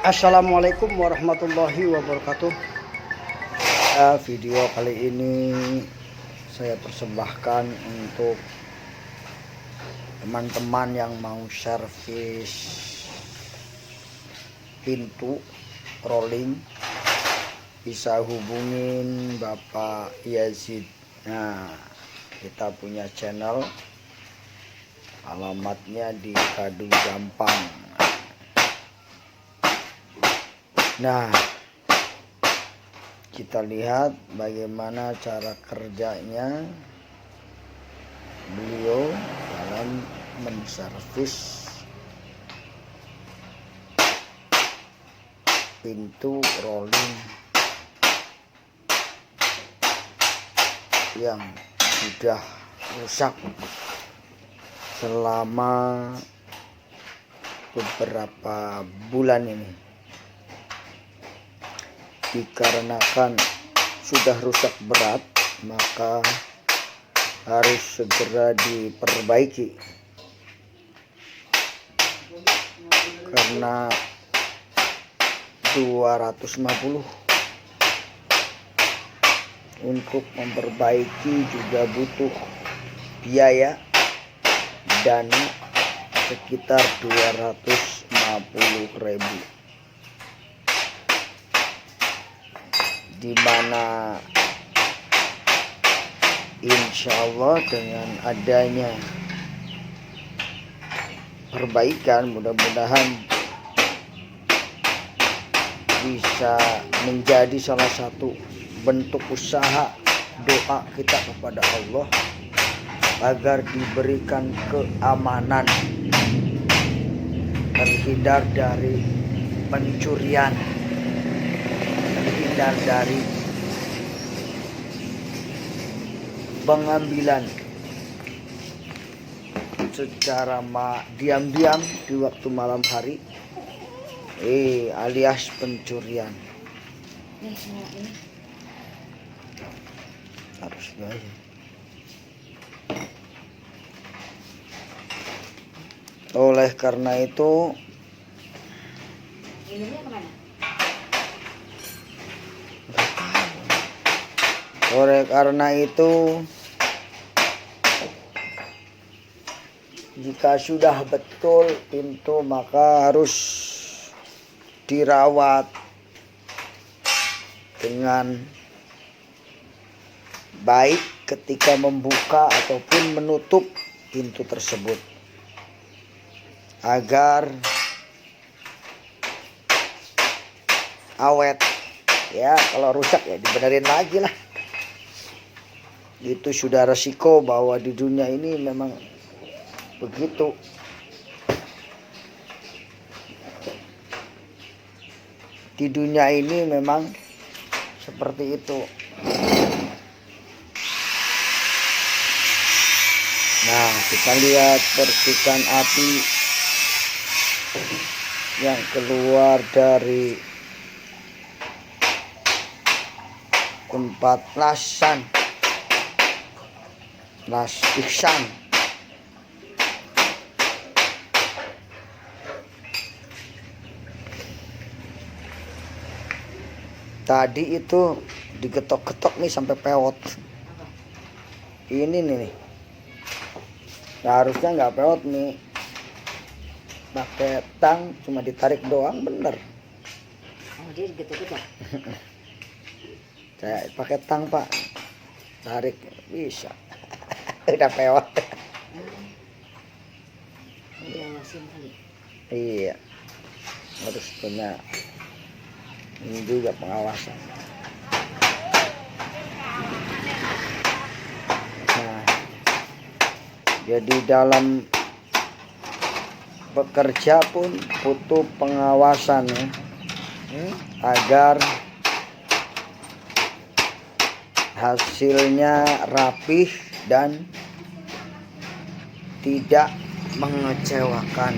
Assalamualaikum warahmatullahi wabarakatuh. Video kali ini saya persembahkan untuk teman-teman yang mau servis pintu rolling, bisa hubungin Bapak Yazid. Nah, kita punya channel, alamatnya di Kadu Gampang. Nah, kita lihat bagaimana cara kerjanya beliau dalam menservis pintu rolling yang sudah rusak selama beberapa bulan ini. Dikarenakan sudah rusak berat, maka harus segera diperbaiki, karena 250 untuk memperbaiki juga butuh biaya dana sekitar 250.000, dimana insya Allah dengan adanya perbaikan mudah-mudahan bisa menjadi salah satu bentuk usaha doa kita kepada Allah agar diberikan keamanan, terhindar dari pencurian, terhindar dari pengambilan secara diam-diam di waktu malam hari, alias pencurian. Harus aja. Oleh karena itu, jika sudah betul pintu maka harus dirawat dengan baik ketika membuka ataupun menutup pintu tersebut, agar awet. Ya, kalau rusak ya dibenerin lagi lah. Itu sudah resiko bahwa di dunia ini memang begitu. Di dunia ini memang seperti itu. Nah, kita lihat percikan api yang keluar dari tempat lasan iksan. Tadi itu digetok-getok nih sampai pewot. Ini nih. Nah, harusnya nggak pewot nih. Pakai tang cuma ditarik doang, bener. Oh, dia digetok-getok. Saya pakai tang, Pak. Tarik bisa. Udah pewot. Diawasin kali. Iya. Harus punya ini juga pengawasan. Nah, jadi dalam bekerja pun butuh pengawasan ya, agar hasilnya rapih dan tidak mengecewakan.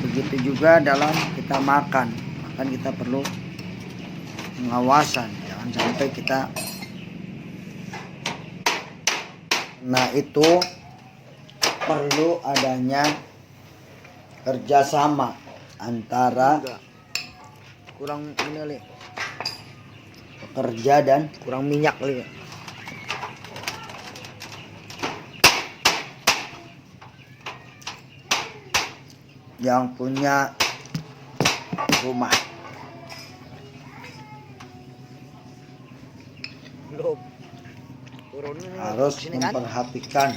Begitu juga dalam kita makan kita perlu pengawasan, jangan sampai kita. Nah, itu perlu adanya kerjasama antara Enggak. Kurang ini kali. pekerja dan Kurang minyak kali. yang punya rumah. Belum. Turunin Harus sini kan. memperhatikan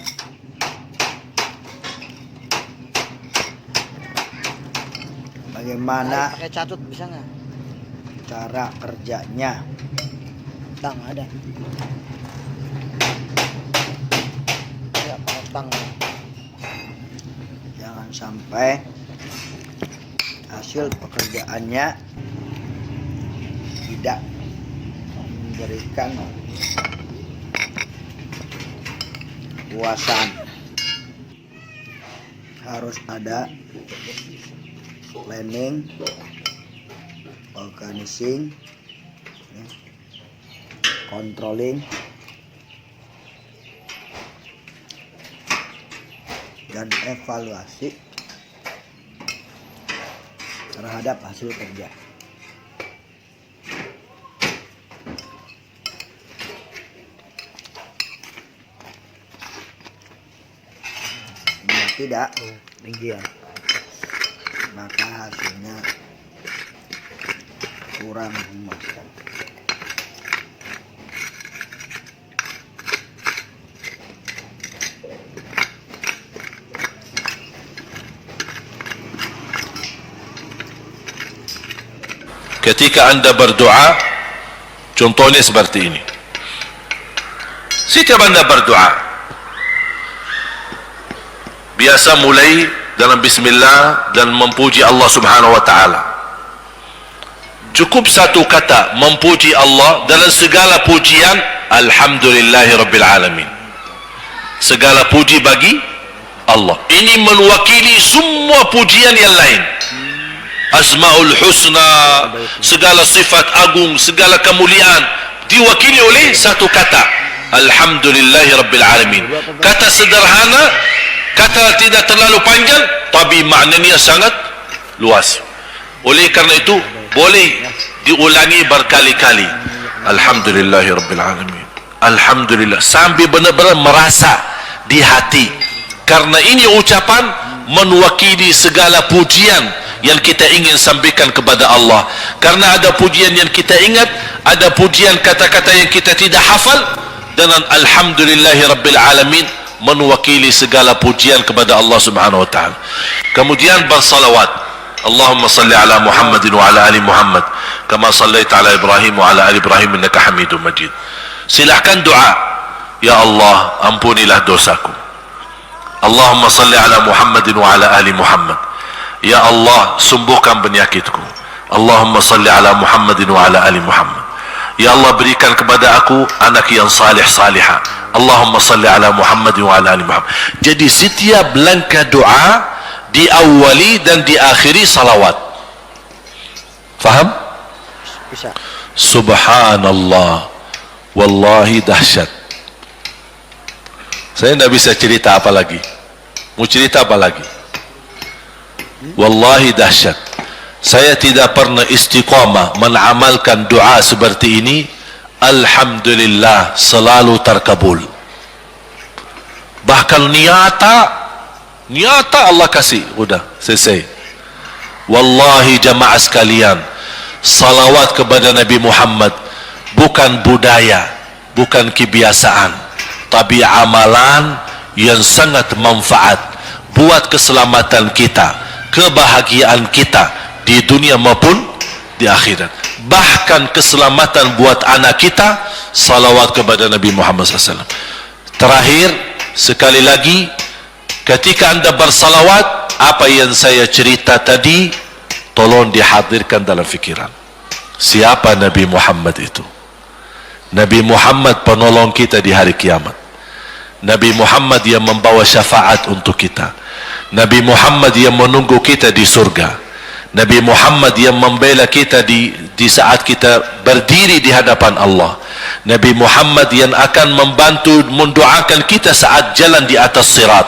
bagaimana Pakai catut bisa nggak? cara kerjanya. Tang ada. Ya, pakai tang. Jangan sampai hasil pekerjaannya tidak memberikan kepuasan. Harus ada planning, organizing, controlling, dan evaluasi terhadap hasil kerja. Bila tidak, Tinggian. maka hasilnya kurang memuaskan. Ketika Anda berdoa, contohnya seperti ini. Setiap Anda berdoa, biasa mulai dalam bismillah dan memuji Allah Subhanahu wa taala. Cukup satu kata memuji Allah dalam segala pujian, alhamdulillahirabbil alamin. Segala puji bagi Allah. Ini mewakili semua pujian yang lain. Asmaul husna, segala sifat agung, segala kemuliaan diwakili oleh satu kata, alhamdulillahirabbil alamin. Kata sederhana, kata tidak terlalu panjang, tapi maknanya sangat luas. Oleh karena itu boleh diulangi berkali-kali, alhamdulillahirabbil alamin, alhamdulillah, sampai benar-benar merasa di hati. Karena ini ucapan mewakili segala pujian yang kita ingin sampaikan kepada Allah. Karena ada pujian yang kita ingat, ada pujian kata-kata yang kita tidak hafal, dan alhamdulillahirabbil alamin mewakili segala pujian kepada Allah Subhanahu wa taala. Kemudian bersalawat. Allahumma salli ala Muhammadin wa ala ali Muhammad kama sallaita ala Ibrahim wa ala ali Ibrahim innaka Hamidum Majid. Silakan doa, ya Allah ampunilah dosaku. Allahumma salli ala Muhammadin wa ala ali Muhammad. Ya Allah sembuhkan penyakitku. Allahumma salli ala Muhammadin wa ala ali Muhammad. Ya Allah berikan kepada aku anak yang salih salihah. Allahumma salli ala Muhammadin wa ala ali Muhammad. Jadi setiap langkah doa diawali dan diakhiri salawat. Faham? Bisa. Subhanallah, wallahi dahsyat. Saya tidak bisa cerita apa lagi. Mau cerita apa lagi? Wallahi dahsyat. Saya tidak pernah istiqamah mengamalkan doa seperti ini. Alhamdulillah selalu terkabul. Bahkan nyata Allah kasih. Udah selesai. Wallahi jamaah sekalian, salawat kepada Nabi Muhammad bukan budaya, bukan kebiasaan, tapi amalan yang sangat manfaat buat keselamatan kita, kebahagiaan kita di dunia maupun di akhirat. Bahkan keselamatan buat anak kita, salawat kepada Nabi Muhammad SAW. Terakhir sekali lagi, ketika Anda bersalawat, apa yang saya cerita tadi tolong dihadirkan dalam fikiran. Siapa Nabi Muhammad itu? Nabi Muhammad penolong kita di hari kiamat. Nabi Muhammad yang membawa syafaat untuk kita. Nabi Muhammad yang menunggu kita di surga. Nabi Muhammad yang membela kita di saat kita berdiri di hadapan Allah. Nabi Muhammad yang akan membantu mendoakan kita saat jalan di atas sirat.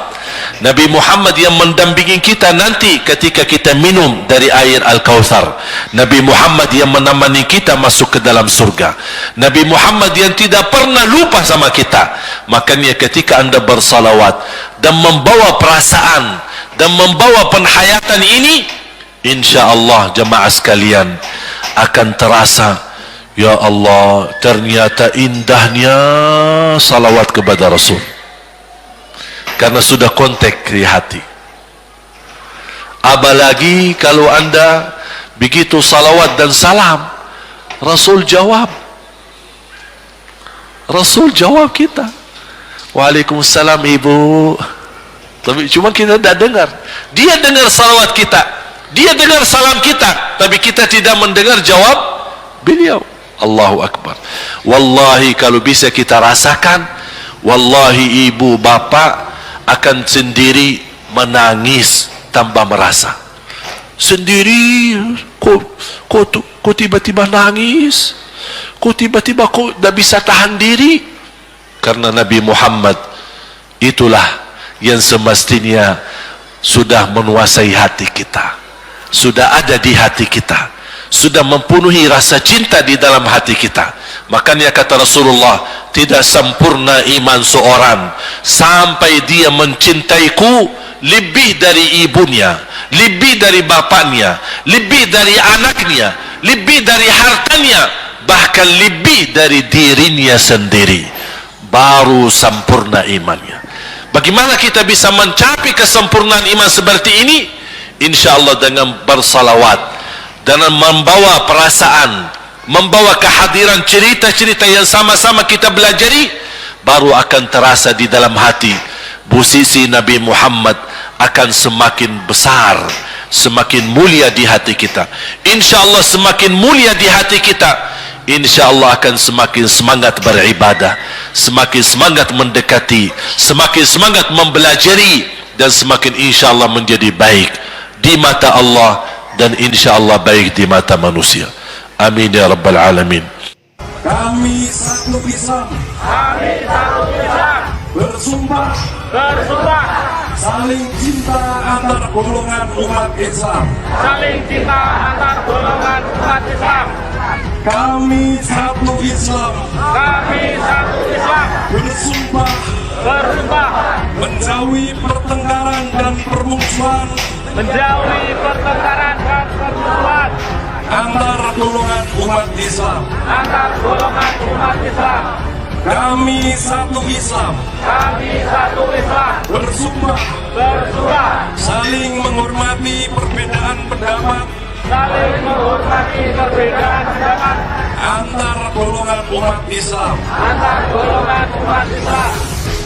Nabi Muhammad yang mendampingi kita nanti ketika kita minum dari air Al-Kautsar. Nabi Muhammad yang menemani kita masuk ke dalam surga. Nabi Muhammad yang tidak pernah lupa sama kita. Makanya ketika anda bersalawat dan membawa perasaan dan membawa penghayatan ini, insyaallah jemaah sekalian akan terasa, ya Allah, ternyata indahnya salawat kepada Rasul. Karena sudah kontak di hati. Apalagi kalau anda begitu salawat dan salam, Rasul jawab. Rasul jawab kita. Waalaikumsalam ibu. Tapi cuma kita tidak dengar. Dia dengar salawat kita, dia dengar salam kita, tapi kita tidak mendengar jawab beliau. Allahu Akbar. Wallahi kalau bisa kita rasakan, wallahi ibu bapak akan sendiri menangis tanpa merasa. Sendiri, kok tiba-tiba nangis? Kok tiba-tiba kok tidak bisa tahan diri? Karena Nabi Muhammad itulah yang semestinya sudah menguasai hati kita, sudah ada di hati kita, sudah mempenuhi rasa cinta di dalam hati kita. Makanya kata Rasulullah, tidak sempurna iman seorang sampai dia mencintaiku lebih dari ibunya, lebih dari bapaknya, lebih dari anaknya, lebih dari hartanya, bahkan lebih dari dirinya sendiri. Baru sempurna imannya. Bagaimana kita bisa mencapai kesempurnaan iman seperti ini? InsyaAllah dengan bersalawat, dengan membawa perasaan, membawa kehadiran cerita-cerita yang sama-sama kita belajari, baru akan terasa di dalam hati. Posisi Nabi Muhammad akan semakin besar, semakin mulia di hati kita. InsyaAllah semakin mulia di hati kita, InsyaAllah akan semakin semangat beribadah, semakin semangat mendekati, semakin semangat mempelajari, dan semakin InsyaAllah menjadi baik di mata Allah, dan InsyaAllah baik di mata manusia. Amin ya rabbal alamin. Kami satu Islam. Kami satu Islam. Bersumpah. Bersumpah. Saling cinta antar golongan umat Islam. Saling cinta antar golongan umat Islam. Kami satu Islam. Kami satu Islam. Bersumpah. Bersumpah. Menjauhi pertengkaran dan permusuhan. Menjauhi pertengkaran dan permusuhan antar golongan umat Islam. Antar golongan umat Islam. Kami satu Islam. Kami satu Islam. Bersumpah. Bersumpah. Saling menghormati perbedaan pendapat. Saling menghormati perbedaan pendapat antar golongan umat Islam. Antar golongan umat Islam.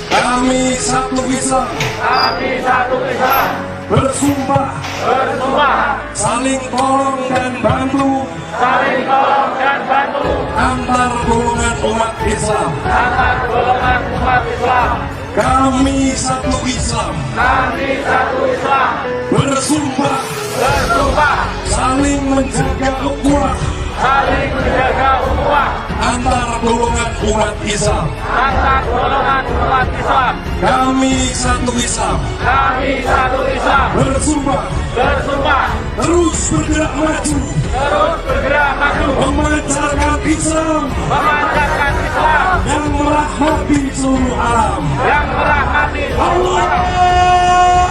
Kami satu Islam. Kami satu Islam. Bersumpah. Bersumpah. Saling tolong dan bantu. Saling tolong dan bantu antar golongan umat Islam. Antar golongan umat Islam. Kami satu Islam. Kami satu Islam. Bersumpah. Bersumpah. Saling menjaga ukhuwah. Saling menjaga ukhuwah antar golongan umat Islam. Antar golongan umat Islam. Kami satu Islam. Kami satu Islam. Bersumpah. Bersumpah. Terus bergerak maju. Terus bergerak maju. Memancarkan Islam. Memancarkan Islam yang merahmati seluruh alam. Yang merahmati seluruh alam.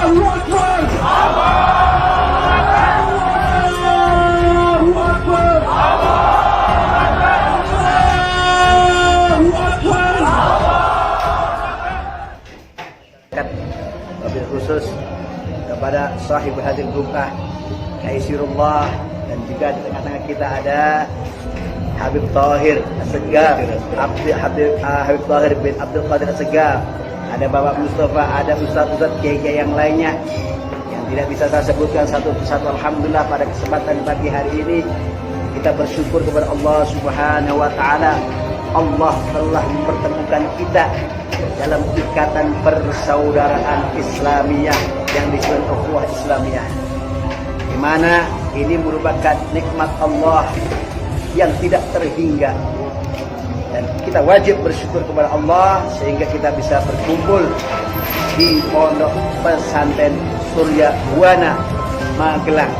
Allahu Akbar. Wabil khusus kepada sahib hadil bukah Kaisirullah, dan juga di tengah-tengah kita ada Habib Tahir Assegaf, Habib Tahir bin Abdul Qadir Assegaf, ada Bapak Mustafa, ada Ustaz-Ustaz kiai-kiai yang lainnya yang tidak bisa saya sebutkan satu persatu. Alhamdulillah pada kesempatan pagi hari ini kita bersyukur kepada Allah Subhanahu wa taala. Allah telah mempertemukan kita dalam ikatan persaudaraan Islamiyah yang disebut ukhuwah Islamiyah, di mana ini merupakan nikmat Allah yang tidak terhingga, dan kita wajib bersyukur kepada Allah sehingga kita bisa berkumpul di Pondok Pesantren Surya Buana Magelang.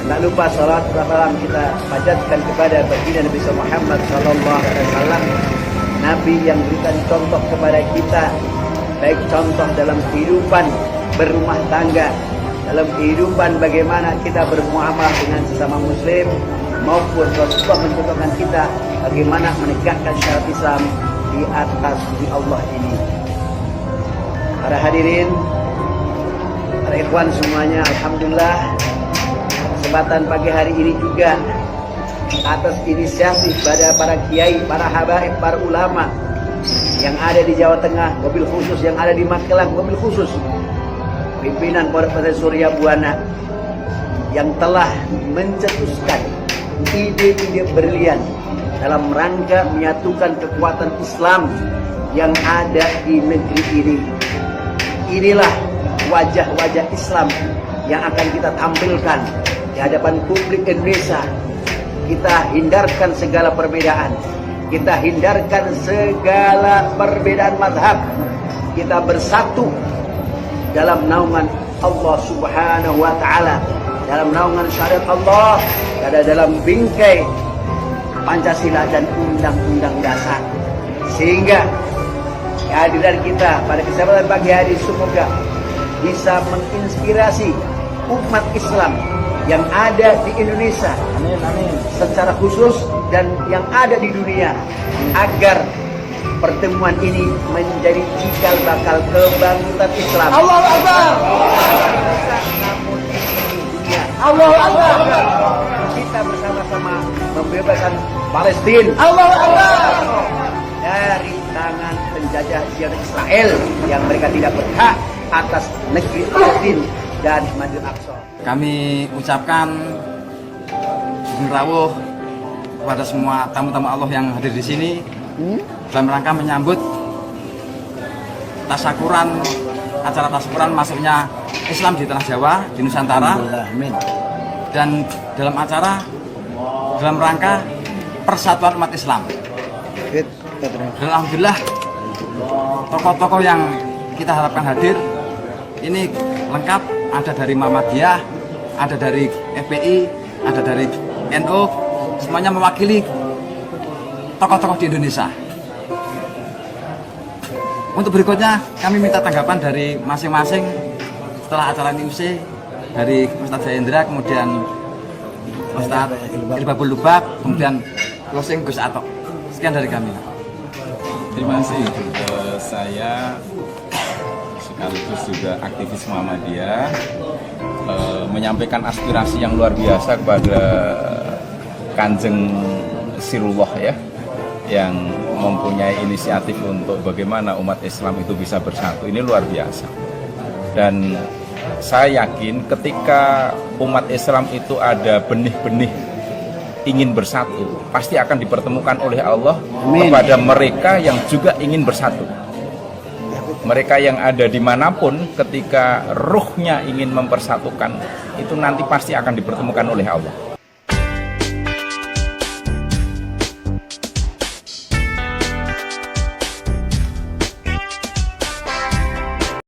Tak lupa salat dan salam kita panjatkan kepada baginda Nabi Muhammad sallallahu alaihi wasallam, Nabi yang berikan contoh kepada kita, baik contoh dalam kehidupan berumah tangga, dalam kehidupan bagaimana kita bermuamalah dengan sesama muslim, maupun Rasulullah mencontohkan kita bagaimana menegakkan syariat Islam di atas bumi Allah ini. Para hadirin, para ikhwan semuanya, alhamdulillah kesempatan pagi hari ini juga atas inisiatif pada para kiai, para habaib, para ulama yang ada di Jawa Tengah, mobil khusus yang ada di Magelang, mobil khusus pimpinan Pondok Pesantren Surya Buana yang telah mencetuskan ide-ide brilian dalam rangka menyatukan kekuatan Islam yang ada di negeri ini. Inilah wajah-wajah Islam yang akan kita tampilkan di hadapan publik Indonesia. Kita hindarkan segala perbedaan, kita hindarkan segala perbedaan mazhab, kita bersatu dalam naungan Allah Subhanahu wa Ta'ala, dalam naungan syariat Allah, ada dalam bingkai Pancasila dan Undang-Undang Dasar. Sehingga kehadiran kita pada kesempatan pagi hari semoga bisa menginspirasi umat Islam yang ada di Indonesia, secara khusus dan yang ada di dunia, agar pertemuan ini menjadi cikal bakal kebangkitan Islam. Allahu Akbar. Allahu Akbar. Kita bersama-sama membebaskan Palestina. Allahu Akbar. Dari tangan penjajah Zionis Israel yang mereka tidak berhak atas negeri Palestina dan Masjid Aqsa. Kami ucapkan sugeng rawuh kepada semua tamu-tamu Allah yang hadir di sini dalam rangka menyambut acara tasyakuran masuknya Islam di tanah Jawa, di Nusantara. Dan dalam rangka persatuan umat Islam. Dan alhamdulillah tokoh-tokoh yang kita harapkan hadir ini lengkap, ada dari Muhammadiyah, ada dari FPI, ada dari NU, semuanya mewakili tokoh-tokoh di Indonesia. Untuk berikutnya kami minta tanggapan dari masing-masing setelah acara ini usai, dari Ustadz Jayendra, kemudian Ustadz Ilbabul Lubab, kemudian closing Gus Atok. Sekian dari kami. Terima kasih. Saya sekaligus juga aktivis Muhammadiyah menyampaikan aspirasi yang luar biasa kepada Kanjeng Sirullah ya, yang mempunyai inisiatif untuk bagaimana umat Islam itu bisa bersatu. Ini luar biasa. Dan saya yakin ketika umat Islam itu ada benih-benih ingin bersatu, pasti akan dipertemukan oleh Allah kepada mereka yang juga ingin bersatu. Mereka yang ada dimanapun ketika ruhnya ingin mempersatukan, itu nanti pasti akan dipertemukan oleh Allah.